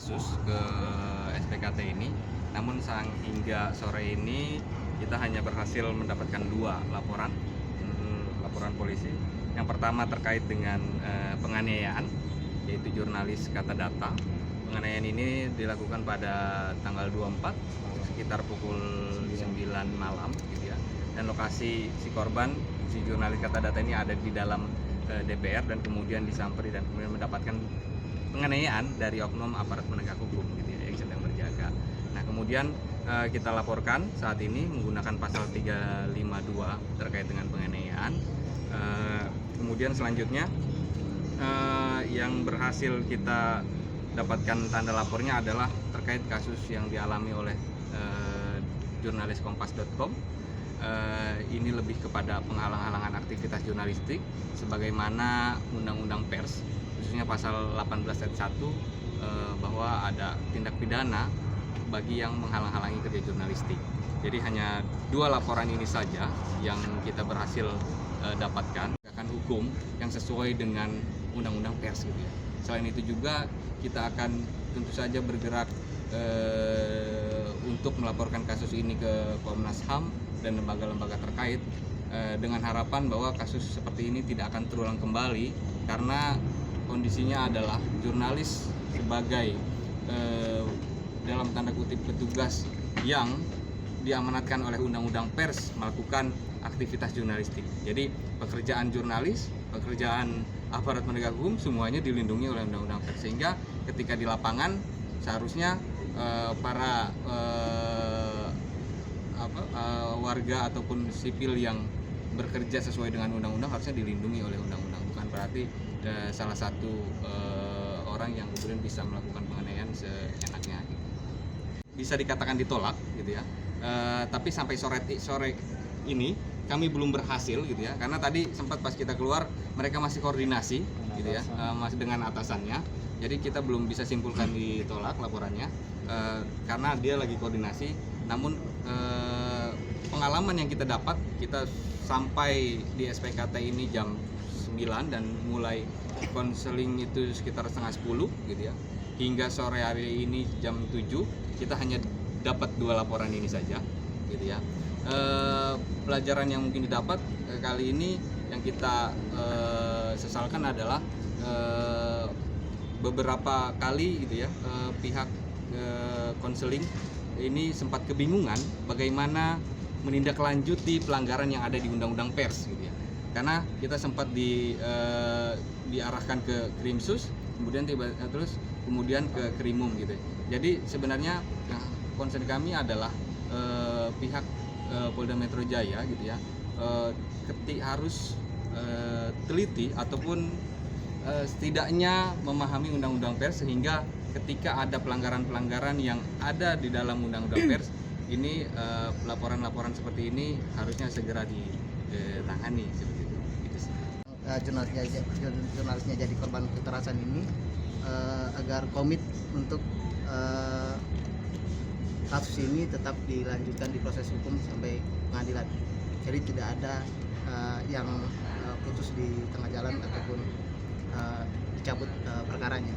khusus ke SPKT ini. Namun hingga sore ini kita hanya berhasil mendapatkan 2 laporan polisi. Yang pertama terkait dengan penganiayaan, yaitu jurnalis Kata Data. Penganiayaan ini dilakukan pada tanggal 24 sekitar pukul 9 malam gitu ya. Dan lokasi si korban, si jurnalis Kata Data ini ada di dalam DPR dan kemudian disamperi dan kemudian mendapatkan penganiayaan dari oknum aparat penegak hukum gitu ya, yang sedang berjaga. Nah, kemudian kita laporkan saat ini menggunakan pasal 352 terkait dengan penganiayaan. Kemudian selanjutnya yang berhasil kita dapatkan tanda lapornya adalah terkait kasus yang dialami oleh jurnalis Kompas.com. Ini lebih kepada penghalang-halangan aktivitas jurnalistik sebagaimana Undang-Undang Pers, khususnya pasal 18 ayat 1 bahwa ada tindak pidana bagi yang menghalang-halangi kerja jurnalistik. Jadi hanya 2 laporan ini saja yang kita berhasil dapatkan akan hukum yang sesuai dengan Undang-Undang Pers gitu ya. Selain itu juga kita akan tentu saja bergerak untuk melaporkan kasus ini ke Komnas HAM dan lembaga-lembaga terkait dengan harapan bahwa kasus seperti ini tidak akan terulang kembali, karena kondisinya adalah jurnalis sebagai dalam tanda kutip petugas yang diamanatkan oleh Undang-Undang Pers melakukan aktivitas jurnalistik. Jadi pekerjaan jurnalis, pekerjaan aparat penegak hukum semuanya dilindungi oleh Undang-Undang Pers, sehingga ketika di lapangan seharusnya para warga ataupun sipil yang bekerja sesuai dengan undang-undang harusnya dilindungi oleh undang-undang, bukan berarti salah satu orang yang kemudian bisa melakukan penganiayaan seenaknya gitu. Bisa dikatakan ditolak gitu ya, tapi sampai sore ini kami belum berhasil gitu ya, karena tadi sempat pas kita keluar mereka masih koordinasi gitu ya, masih dengan atasannya. Jadi kita belum bisa simpulkan ditolak laporannya karena dia lagi koordinasi. Namun pengalaman yang kita dapat, kita sampai di SPKT ini jam 9 dan mulai konseling itu sekitar setengah 10 gitu ya. Hingga sore hari ini jam 7 kita hanya dapat 2 laporan ini saja gitu ya. Pelajaran yang mungkin didapat kali ini yang kita sesalkan adalah beberapa kali gitu ya, pihak konseling ini sempat kebingungan bagaimana menindaklanjuti pelanggaran yang ada di Undang-Undang Pers gitu ya. Karena kita sempat diarahkan ke Krimsus, kemudian kemudian ke Krimum gitu. Jadi sebenarnya concern kami adalah pihak Polda Metro Jaya gitu ya, harus teliti ataupun setidaknya memahami Undang-Undang Pers, sehingga ketika ada pelanggaran-pelanggaran yang ada di dalam Undang-Undang Pers ini, laporan-laporan seperti ini harusnya segera ditangani seperti itu. Jurnalisnya jadi korban kekerasan ini agar komit untuk kasus ini tetap dilanjutkan di proses hukum sampai pengadilan. Jadi tidak ada yang putus di tengah jalan ataupun dicabut perkaranya.